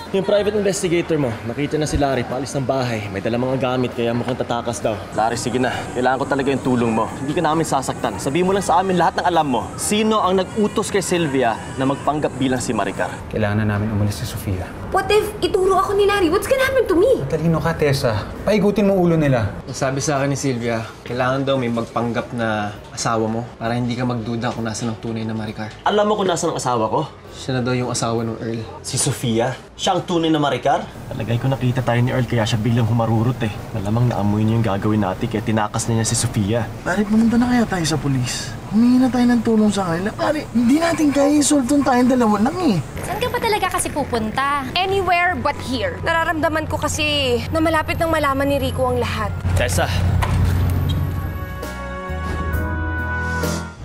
Yung private investigator mo, nakita na si Larry paalis ng bahay. May dala mga gamit kaya mukhang tatakas daw. Larry, sige na. Kailangan ko talaga yung tulong mo. Hindi ka namin sasaktan. Sabihin mo lang sa amin lahat ng alam mo. Sino ang nag-utos kay Sylvia na magpanggap bilang si Maricar? Kailangan na namin umalis si Sofia. What if ituro ako ni Larry? What's gonna happen to me? Talino ka, Tessa. Paigutin mo ulo nila. Sabi sa akin ni Sylvia, kailangan daw may magpanggap na asawa mo para hindi ka magduda kung nasa ng tunay na Maricar. Alam mo kung nasa ng asawa ko? Siya na daw yung asawa ng Earl. Si Sofia? Siya ang tunay na Maricar? Talagay ko nakita tayo ni Earl kaya siya biglang humarurot eh. Malamang naamoy niya yung gagawin natin kaya tinakas na niya si Sofia. Pare, pumunta na kaya tayo sa pulis. Humingi na tayo ng tulong sa kanila. Pare, hindi natin kaya i-solve tayong dalawa lang eh. Saan ka ba talaga kasi pupunta? Anywhere but here. Nararamdaman ko kasi na malapit nang malaman ni Rico ang lahat. Tessa!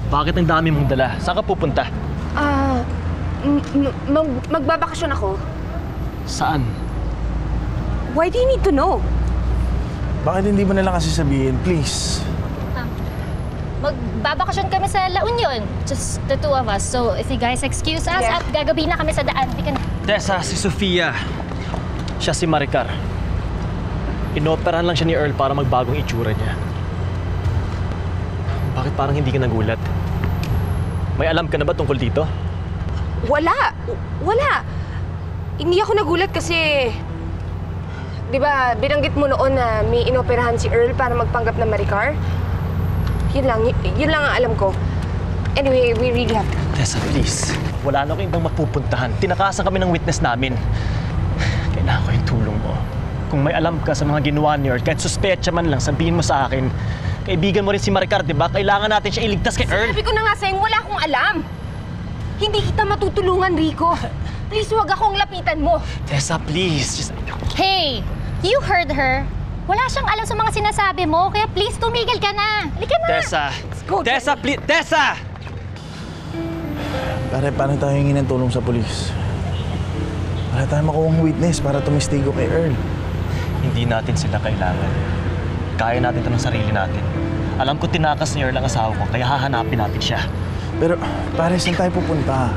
Bakit ang dami mong dala? Saan ka pupunta? Magbabakasyon ako. Saan? Why do you need to know? Bakit hindi mo na lang kasi sabihin, please? Magbabakasyon kami sa La Union. Just the two of us. So if you guys excuse us, Yeah. at gagabi na kami sa daan. We can... Tessa, si Sofia. Siya si Maricar. Inoperahan lang siya ni Earl para magbagong itsura niya. Bakit parang hindi ka nagulat? May alam ka na ba tungkol dito? Wala! Hindi ako nagulat kasi... Di ba, binanggit mo noon na may inoperahan si Earl para magpanggap na Maricar? Yun lang ang alam ko. Anyway, we really have to... Tessa, please. Wala na akong ibang mapupuntahan. Tinakasan kami ng witness namin. Kailangan ko yung tulong mo. Kung may alam ka sa mga ginawa ni Earl, kahit suspecha man lang, sabihin mo sa akin. Kaibigan mo rin si Maricar, di ba? Kailangan natin siya iligtas kay Earl. Sabi ko na nga sa'yo, wala akong alam. Hindi kita matutulungan, Rico. Please, huwag akong lapitan mo. Tessa, please. Just... Hey! You heard her. Wala siyang alam sa mga sinasabi mo, kaya please tumigil ka na. Halika na! Tessa! Tessa, please! Tessa! Pare, paano tayo hingi ng tulong sa pulis? Para tayo makuha ng witness para tumistigo kay Earl. Hindi natin sila kailangan. Kaya natin ito ng sarili natin. Alam ko tinakas ni Earl ang asawa ko, kaya hahanapin natin siya. Pero, pare, saan tayo pupunta?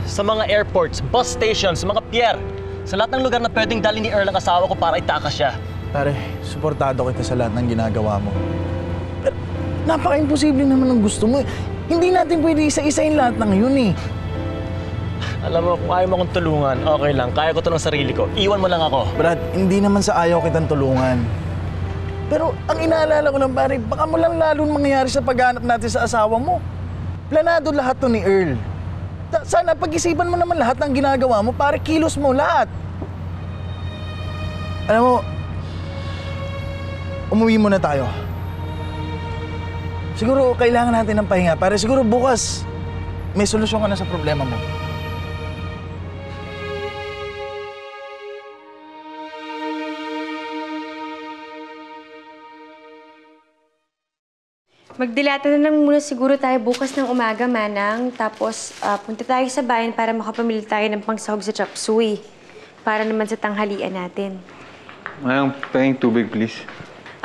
Sa mga airports, bus stations, mga pier. Sa lahat ng lugar na pwedeng dali ni Earl ang asawa ko para itakas siya. Pare, suportado kita sa lahat ng ginagawa mo. Pero, napaka-imposible naman ang gusto mo eh. Hindi natin pwede isa-isain lahat ng yun eh. Alam mo, kung ayaw mo akong tulungan, okay lang. Kaya ko ito ng sarili ko. Iwan mo lang ako. Brad, hindi naman sa ayaw kitang tulungan. Pero ang inaalala ko lang, pare, baka mo lang lalong mangyayari sa paghanap natin sa asawa mo. Planado lahat to ni Earl. Sana pag-isipan mo naman lahat ng ginagawa mo, pare, kilos mo lahat. Alam mo, umuwi muna tayo. Siguro kailangan natin ng pahinga, pare. Siguro bukas may solusyon ka na sa problema mo. Magdilata na lang muna siguro tayo bukas ng umaga, Manang. Tapos, punta tayo sa bayan para makapamili tayo ng pangsahog sa chop suey. Para naman sa tanghalian natin. Manang, pahing tubig, please.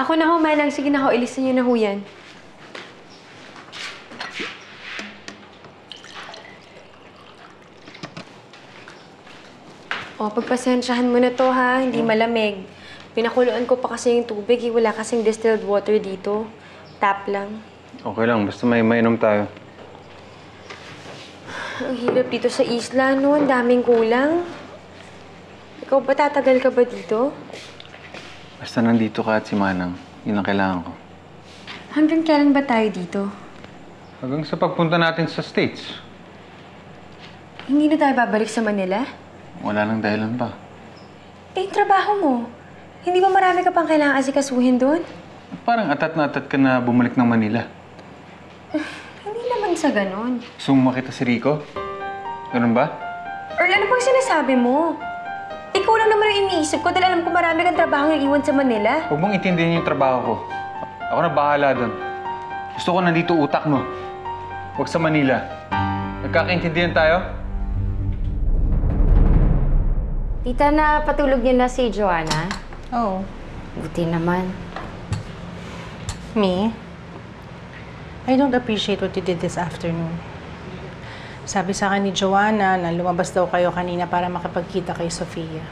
Ako na ho, Manang. Sige na ho, ilisan niyo na ho yan. O, pagpasensyahan mo na to, ha? Hindi malamig. Pinakuluan ko pa kasi yung tubig. Wala kasing distilled water dito. Tap lang. Okay lang, basta may mainom tayo. Ang hirap dito sa isla, no? Ang daming kulang. Ikaw ba, tatagal ka ba dito? Basta nandito ka at si Manang, yun ang kailangan ko. Hanggang kailan ba tayo dito? Hanggang sa pagpunta natin sa States. Hindi na tayo babalik sa Manila? Wala nang dahilan pa. Eh, yung trabaho mo. Hindi ba marami ka pang kailangang asikasuhin doon? Parang atat na atat ka na bumalik ng Manila. Hindi naman sa ganon. Gusto mo makita si Rico? Ganun ba? Earl, ano bang sinasabi mo? Ikaw lang naman yung iniisip ko dahil alam ko marami kang trabaho yung iwan sa Manila. Huwag mong intindihin yung trabaho ko. Ako na bahala doon. Gusto ko nandito utak mo. Huwag sa Manila. Nagkakaintindihan tayo? Tita, na patulog niyo na si Joanna? Oo. Buti naman. Me? I don't appreciate what you did this afternoon. Sabi sa akin ni Joanna na lumabas daw kayo kanina para makapagkita kay Sofia.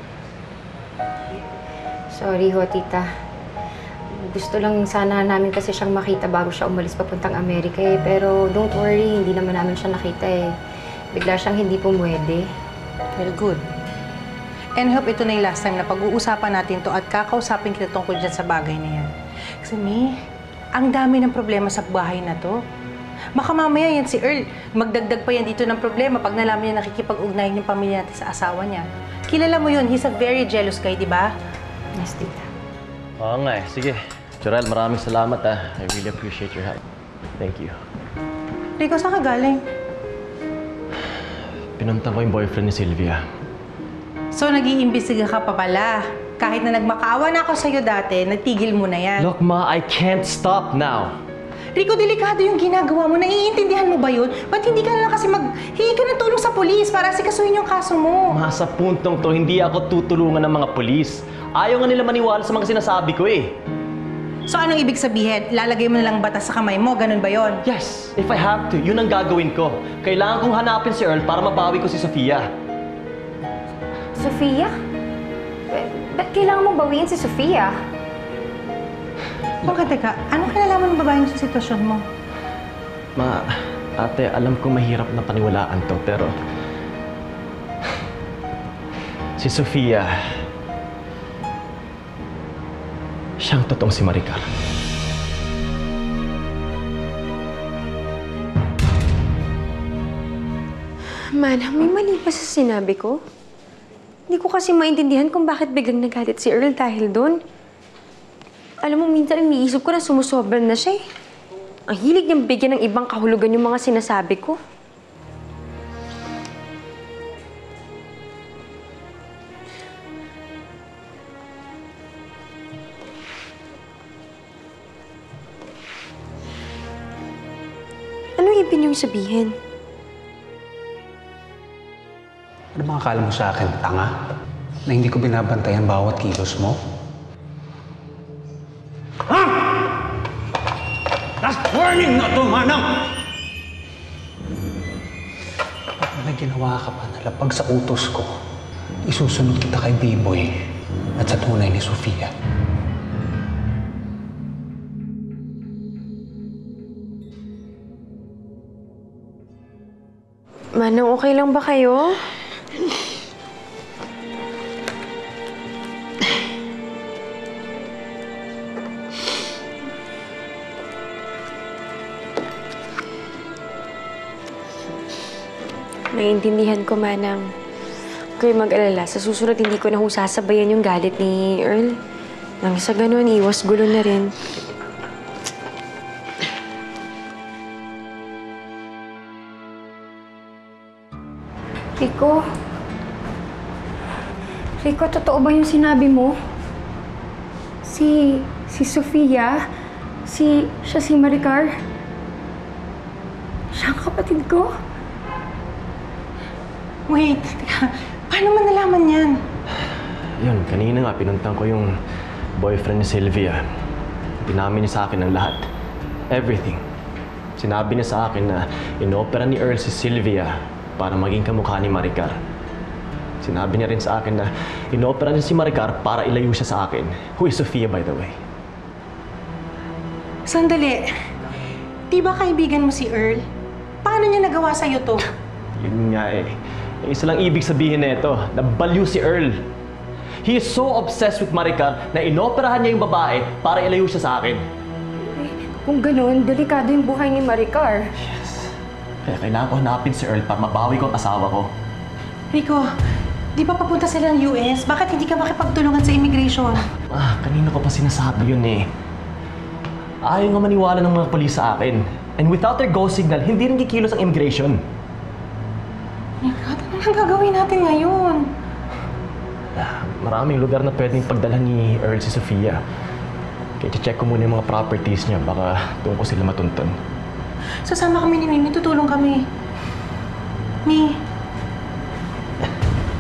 Sorry ho, tita. Gusto lang sana namin kasi siyang makita bago siya umalis papuntang Amerika eh. Pero don't worry, hindi naman namin siya nakita eh. Bigla siyang hindi pumwede. Well, good. And I hope ito na yung last time na pag-uusapan natin to at kakausapin kita tungkol dyan sa bagay na yan. Kasi May, ang dami ng problema sa bahay na to. Baka mamaya yan si Earl, magdagdag pa yan dito ng problema pag nalaman niya nakikipag-ugnayan yung pamilya natin sa asawa niya. Kilala mo yun, he's a very jealous guy, di ba? Yes, tita. Oo nga eh. Sige. Jorel, maraming salamat ah. I really appreciate your help. Thank you. Rico, saan ka galing? Pinunta ko yung boyfriend ni Sylvia. So, nag-iimbestiga ka pa pala. Kahit na nagmakaawa na ako sa'yo dati, nagtigil mo na yan. Look, Ma, I can't stop now. Rico, delikado yung ginagawa mo. Naiintindihan mo ba yun? Ba't hindi ka na lang kasi maghingi ka ng tulong sa polis para sikasuhin yung kaso mo? Ma, sa puntong to, hindi ako tutulungan ng mga polis. Ayaw nga nila maniwala sa mga sinasabi ko eh. So, anong ibig sabihin? Lalagay mo na lang batas sa kamay mo? Ganun ba yon? Yes, if I have to, yun ang gagawin ko. Kailangan kong hanapin si Earl para mabawi ko si Sofia. Sofia? Ba't kailangan mong bawiin si Sofia? Teka, anong kinalaman ng babae sa sitwasyon mo? Ma, ate, alam ko mahirap na paniwalaan to, pero... si Sofia... siyang totoong si Maricar. Manang, may mali pa sa sinabi ko. Hindi ko kasi maintindihan kung bakit biglang nagalit si Earl dahil doon. Alam mo, minsan iniisip ko na sumusobra na siya eh. Ang hilig niyang bigyan ng ibang kahulugan yung mga sinasabi ko. Anong ibig niyong sabihin? Ano mga akala mo sa akin, tanga? Na hindi ko binabantayan bawat kilos mo? Ha? Last warning na to, Manang! Pag may ginawa ka pa na lapag sa utos ko, isusunod kita kay B-Boy at sa tunay ni Sofia. Manang, okay lang ba kayo? Naiintindihan ko, Manang. Huwag kayo mag-alala. Sa susunod, hindi ko na ho sasabayan yung galit ni Earl. Nang sa ganun, iwas gulo na rin. Rico? Rico, totoo ba yung sinabi mo? Si Sofia? Siya si Maricar? Siya ang kapatid ko? Wait, teka. Paano mo nalaman yan? Yun, kanina nga pinuntang ko yung boyfriend ni Sylvia. Pinamin niya sa akin ang lahat. Everything. Sinabi niya sa akin na inopera ni Earl si Sylvia para maging kamukha ni Maricar. Sinabi niya rin sa akin na inopera niya si Maricar para ilayo siya sa akin. Who is Sofia, by the way? Sandali. Di ba kaibigan mo si Earl? Paano niya nagawa sa'yo to? Yun nga eh. Yung isa lang ibig sabihin na ito, na baliw si Earl. He is so obsessed with Maricar na inoperahan niya yung babae para ilayo siya sa akin. Kung gano'n, delikado yung buhay ni Maricar. Yes. Kaya kailangan ko hanapin si Earl para mabawi ko ang asawa ko. Rico, di ba papunta sila ng US? Bakit hindi ka makipagtulungan sa immigration? Kanina ko pa sinasabi yun eh. Ayaw nga maniwala ng mga polis sa akin. And without their go signal, hindi rin kikilos ang immigration. My God, ano ang gagawin natin ngayon? Maraming lugar na pwedeng pagdala ni Earl si Sofia. Kaya check ko muna yung mga properties niya, baka doon ko sila matuntun. Sasama kami ni Mimi, tutulong kami. Mi.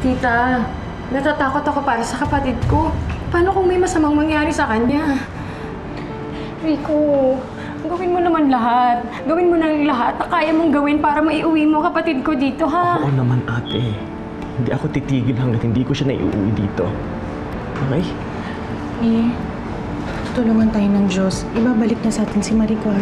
Tita, natatakot ako para sa kapatid ko. Paano kung may masamang mangyari sa kanya? Rico, Gawin mo naman lahat. Gawin mo ng lahat na kaya mong gawin para maiuwi mo kapatid ko dito, ha? Oo naman, ate. Hindi ako titigil hanggat hindi ko siya naiuwi dito. Okay? Tulungan tayo ng Diyos. Ibabalik na sa atin si Maricar.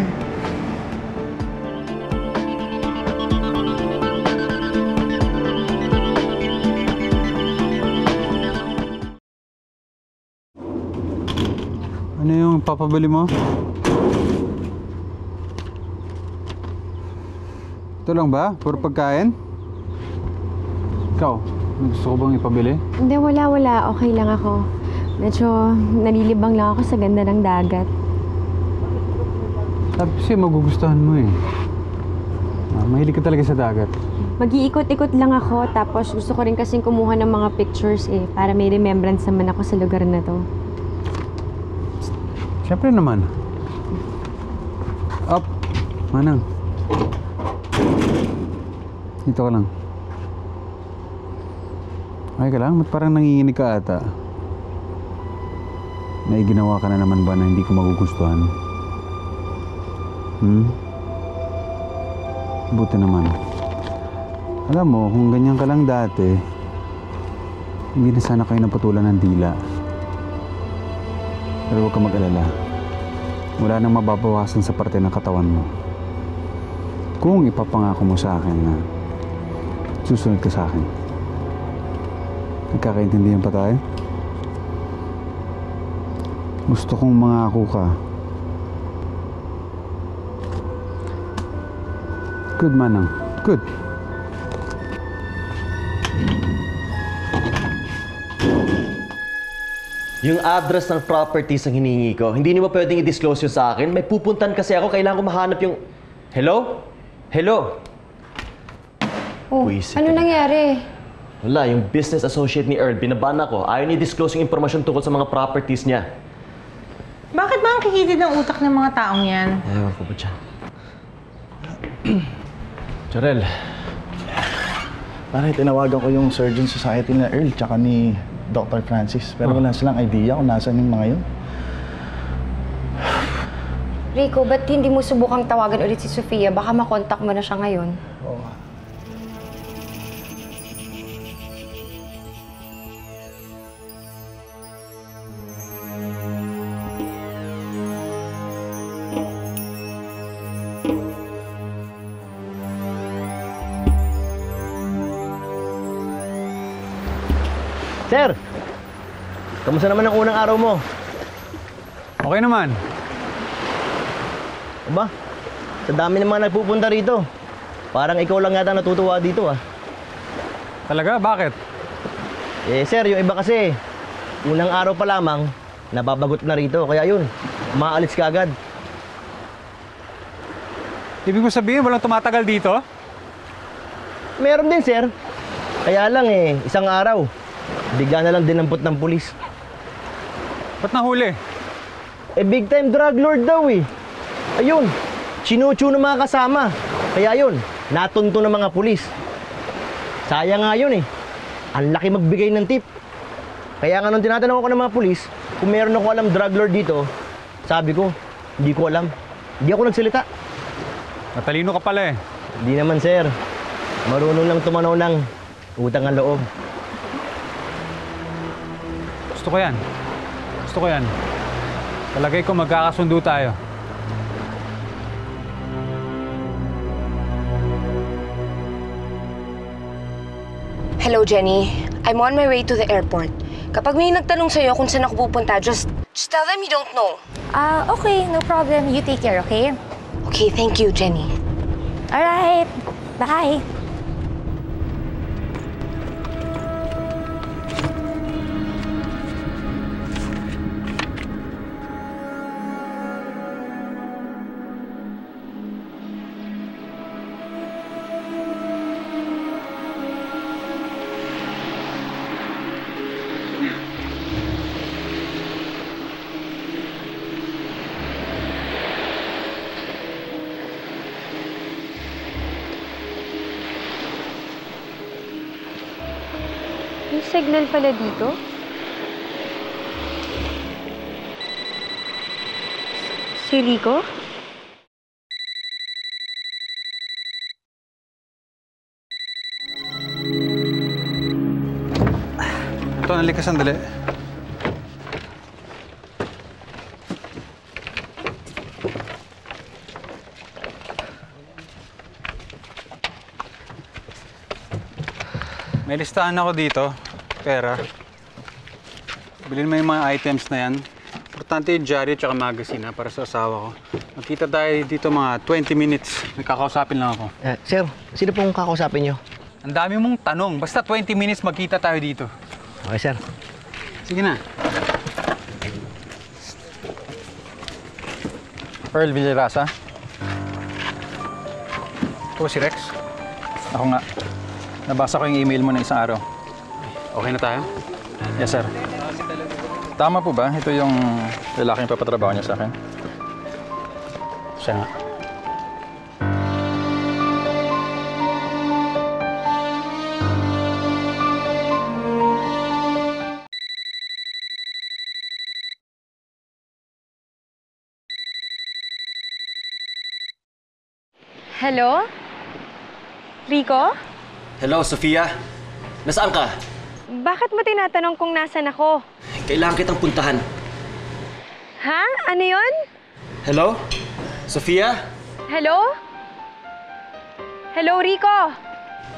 Ano yung papabili mo? Ito lang ba? Puro pagkain? Ikaw, may gusto ko bang ipabili? Hindi, wala. Okay lang ako. Medyo nalilibang lang ako sa ganda ng dagat. Sabi kasi magugustuhan mo eh. Mahilig ka talaga sa dagat. Mag-iikot-ikot lang ako, tapos gusto ko rin kasing kumuha ng mga pictures para may remembrance naman ako sa lugar na to. Siyempre naman. Up! Manang. Dito ka lang. Okay ka lang? Ba't parang nanginginig ka ata? May ginawa ka na naman ba na hindi ko magugustuhan? Buti naman. Alam mo, kung ganyan ka lang dati, hindi na sana kayo naputulan ng dila. Pero huwag ka mag-alala. Wala nang mababawasan sa parte ng katawan mo. Kung ipapangako mo sa akin na susunod ka sa akin. Nagkakaintindihan pa tayo? Gusto kong mangako ka. Good, Manang. Good. Yung address ng properties ang hiningi ko, hindi niyo ba pwedeng i-disclose yun sa akin? May pupuntan kasi ako, kailangan ko mahanap yung... Hello? Hello? Oh, Buisit ano ka. nangyari? Wala, yung business associate ni Earl, binaban ako. Ayaw niya i-disclose yung impormasyon tungkol sa mga properties niya. Bakit ba ang kikitid ng utak ng mga taong yan? Ewan ko ba dyan? Jarel, Parang tinawagan ko yung Surgeon Society na Earl tsaka ni Dr. Francis. Pero wala silang idea kung nasan yung mga yun. Rico, ba't hindi mo subukang tawagan ulit si Sofia? Baka makontak mo na siya ngayon. Oo. Sir! Kamusta naman ang unang araw mo? Okay naman. Aba, sa dami ng mga nagpupunta rito. Parang ikaw lang yata natutuwa dito ah. Talaga? Bakit? Eh sir, yung iba kasi, unang araw pa lamang, nababagot na rito. Kaya yun, umaalis ka agad. Ibig mo sabihin, walang tumatagal dito? Meron din sir. Kaya lang isang araw, bigla na lang dinampot ng pulis. Ba't nahuli? Big time drug lord daw eh. Ayun, chinuchu ng mga kasama. Kaya yun, natunto ng mga pulis. Sayang nga yun eh. Ang laki magbigay ng tip. Kaya nga nung tinatanong ako ng mga pulis, kung meron ako alam drug lord dito, sabi ko, hindi ko alam. Hindi ako nagsalita. Matalino ka pala eh. Hindi naman sir. Marunong lang tumanaw ng utang ang loob. Gusto ko yan. Gusto ko yan. Talagay ko magkakasundo tayo. Hello, Jenny. I'm on my way to the airport. Kapag may nagtanong sa'yo kung saan ako pupunta, just tell them you don't know. Okay, no problem. You take care, okay? Okay, thank you, Jenny. Alright. Bye. May signal pala dito? Si Rico? Anton, halika sandali. May listahan ako dito. Pera. Bilhin mo yung mga items na yan. Importante yung diary at magazine para sa asawa ko. Magkita tayo dito mga 20 minutes. May kakausapin lang ako. Sir, sino pong kakausapin nyo? Ang dami mong tanong. Basta 20 minutes magkita tayo dito. Okay, sir. Sige na. Earl Villarasa? Ito si Rex. Ako nga. Nabasa ko yung email mo na isang araw. Okay na tayo? Yes, sir. Tama po ba? Ito yung lalaking papatrabaho niya sa akin. Siya nga. Hello? Rico? Hello, Sofia. Nasaan ka? Bakit mo tinatanong kung nasan ako? Kailangan kitang puntahan. Ha? Ano yun? Hello? Sofia? Hello? Hello, Rico?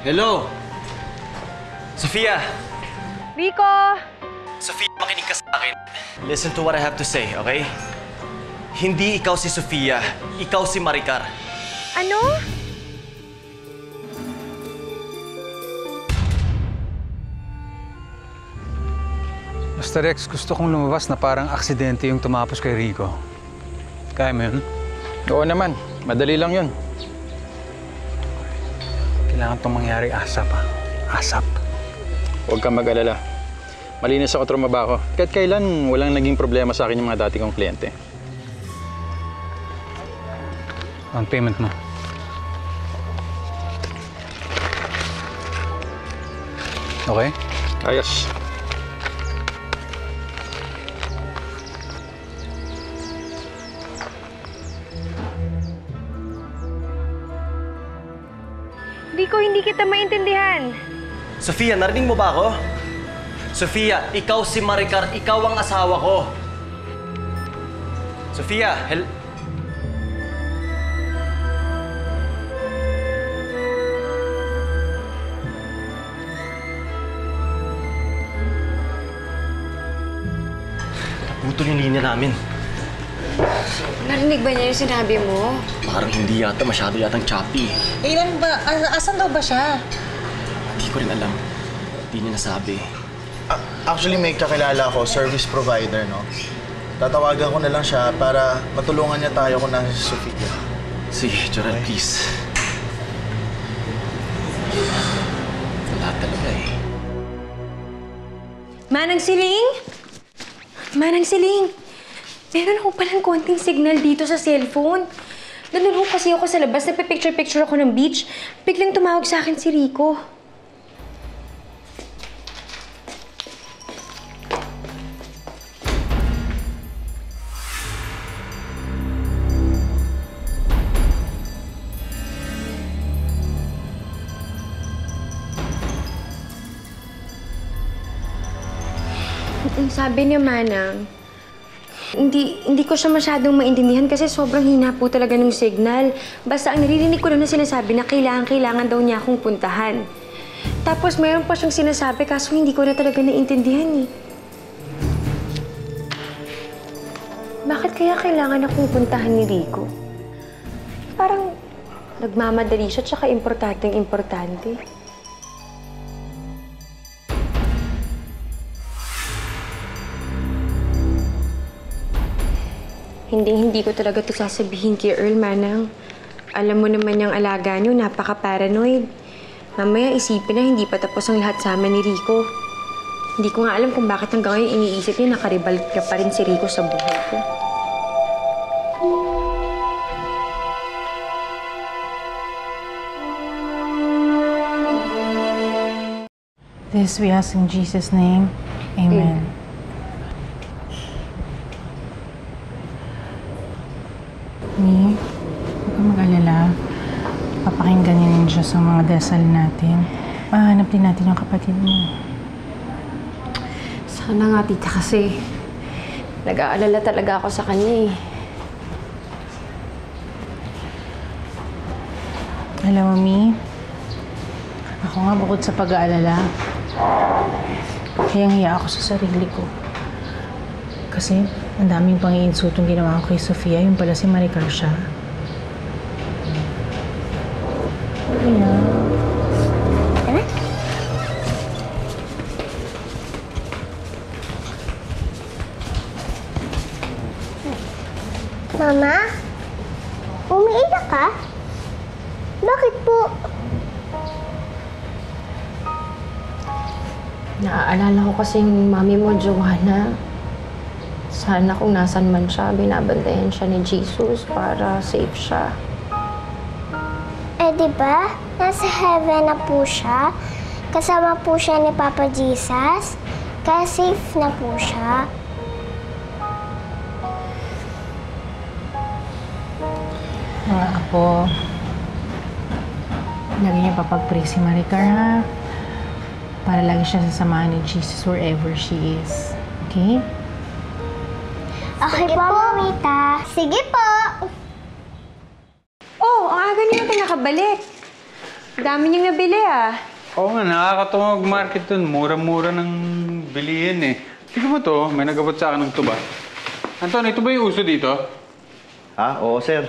Hello? Sofia? Rico? Sofia, makinig ka sa akin. Listen to what I have to say, okay? Hindi ikaw si Sofia. Ikaw si Maricar. Ano? Basta Rex, gusto kong lumabas na parang aksidente yung tumapos kay Rico. Kaya mo yun? Oo naman. Madali lang yun. Kailangan itong mangyari ASAP, ha? ASAP. Huwag kang mag-alala. Malinis ako trumabaho. Kahit kailan walang naging problema sa akin yung mga dati kong kliyente. Ang payment mo. Okay? Ayos. Rico, hindi kita maintindihan. Sofia, narinig mo ba ako? Sofia, ikaw si Maricar. Ikaw ang asawa ko. Sofia, Naputol yung linya namin. Narinig ba niya yung sinabi mo? Parang hindi yata, masyado yatang choppy. Ilan ba? Asan daw ba siya? Hindi ko rin alam. Hindi niya nasabi. Actually, may kakilala ako, service provider, no? Tatawagan ko na lang siya para matulungan niya tayo kung nasa si Sofia. Sige, Gerald, please. Wala talaga eh. Manang Siling? Manang Siling, meron ako palang konting signal dito sa cellphone. Nandun kasi ako sa labas, nagpipicture-picture ako ng beach. Biglang tumawag sa akin si Rico. Ang sabi niya, Manang, hindi ko siya masyadong maintindihan kasi sobrang hina po talaga ng signal. Basta ang naririnig ko lang na sinasabi na kailangan daw niya akong puntahan. Tapos mayroon pa siyang sinasabi kaso hindi ko na talaga naintindihan eh. Bakit kaya kailangan akong puntahan ni Rico? Parang nagmamadali siya tsaka importante. Hindi ko talaga ito sasabihin kay Earl, Manang. Alam mo naman yung alaga niyo, napaka-paranoid. Mamaya isipin na hindi pa tapos ang lahat sa amin ni Rico. Hindi ko nga alam kung bakit hanggang ngayon iniisip niya nakaribal ka pa rin si Rico sa buhay ko. This we ask in Jesus' name. Amen. Mi, huwag kang mag-alala. Papakinggan niya ng Diyos ang mga dasal natin. Mahanap din natin yung kapatid mo. Sana nga, tita, kasi nag-aalala talaga ako sa kanya eh. Alam mo, Mi, ako nga bukod sa pag-aalala, hiyang-hiya ako sa sarili ko. Kasi ang daming pang-iinsutong ginawa ko kay Sofia, yung pala si Maricar siya. Yeah. Mama? Umiiyak ka? Bakit po? Naaalala ko kasing mami mo, Joanna. Sana kung nasan man siya, binabantayan siya ni Jesus para safe siya. Eh, di ba? Nasa heaven na po siya. Kasama po siya ni Papa Jesus. Kaya safe na po siya. Mga apo, lagi niya papag-pray si Maricar, ha? Para lagi siya sasamahan ni Jesus wherever she is. Okay? Okay po, Mamita. Sige po. Oh, ang aga niyo natin nakabalik. Dami niyong nabili ah. Oo nga, nakakatuwa mag-market dun. Mura-mura ng bilihin eh. Tingnan mo to, may nagabot sa akin ng tuba. Anton, ito ba yung uso dito? Ha? Oo, sir.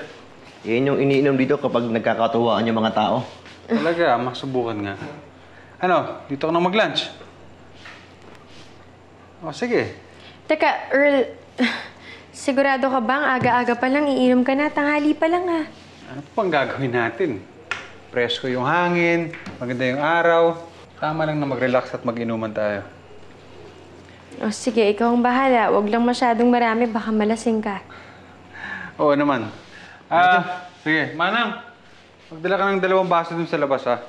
Yan yung iniinom dito kapag nagkakatuwaan yung mga tao. Talaga, masubukan nga. Ano, dito ka na mag-lunch? O, sige. Teka, Earl, sigurado ka bang aga-aga pa lang iinom ka na? Tanghali pa lang ah. Ano pa pang gagawin natin? Presko yung hangin, maganda yung araw. Tama lang na mag-relax at mag-inuman tayo. O sige, ikaw ang bahala. Huwag lang masyadong marami, baka malasing ka. Oo naman. Sige, Manang. Magdala ka ng 2 baso dun sa labas, ha?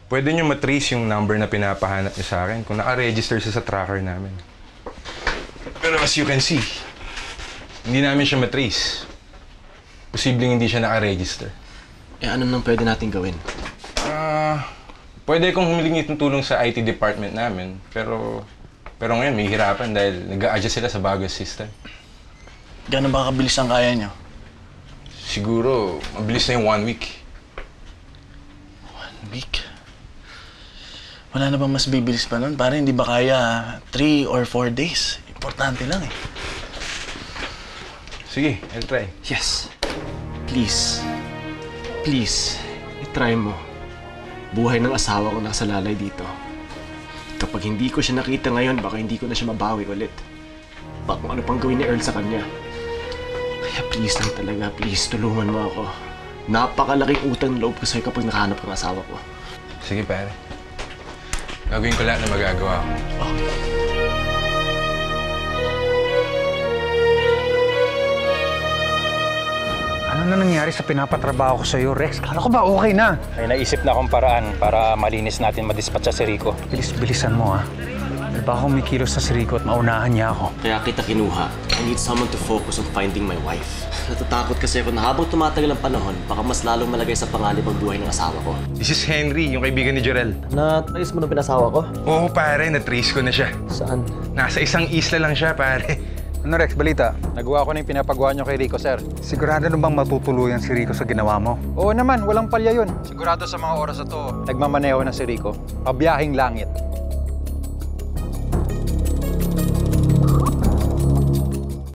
Pwede nyo matrace yung number na pinapahanap niyo sa akin kung naka-register siya sa tracker namin. Pero as you can see, hindi namin siya matrace. Posibleng hindi siya naka-register. Eh, ano nang pwede natin gawin? Pwede kong humiling ng tulong sa IT department namin, pero ngayon may hirapan dahil nag-a-adjust sila sa bagong system. Gano'n ba kabilis ang kaya niyo? Siguro, mabilis na yung 1 week. 1 week? Wala na bang mas bibilis pa nun? Parang hindi ba kaya 3 or 4 days? Importante lang eh. Sige, I'll try. Yes. Please. Please. I-try mo. Buhay ng asawa ko nasa lalay dito. Kapag hindi ko siya nakita ngayon, baka hindi ko na siya mabawi ulit. Baka kung ano pang gawin ni Earl sa kanya. Kaya please lang talaga, please, tulungan mo ako. Napakalaking utang na loob ko sa'yo kapag nakahanap ang asawa ko. Sige, pare. Gagawin ko lahat na magagawa ko. Okay. Ano na nangyari sa pinapatrabaho ko sa'yo, Rex? Kala ko ba okay na? May naisip na akong paraan para malinis natin madispatcha si Rico. Bilis-bilisan mo, ha? Di ba ako may kilos sa si Rico at maunahan niya ako? Kaya kita kinuha. I need someone to focus on finding my wife. Natatakot kasi ako na habang tumatagal ang panahon, baka mas lalong malagay sa panganib ang buhay ng asawa ko. This is Henry, yung kaibigan ni Jorel. Na-trace mo nung pinasawa ko? Oo, pare. Na-trace ko na siya. Saan? Nasa isang isla lang siya, pare. Ano, Rex, balita? Nagawa ko na yung pinapagawa niyo kay Rico, sir. Sigurado na bang matutuluyan si Rico sa ginawa mo? Oo naman, walang palya yun. Sigurado sa mga oras na to, nagmamaneho na si Rico. Pabiyahing langit.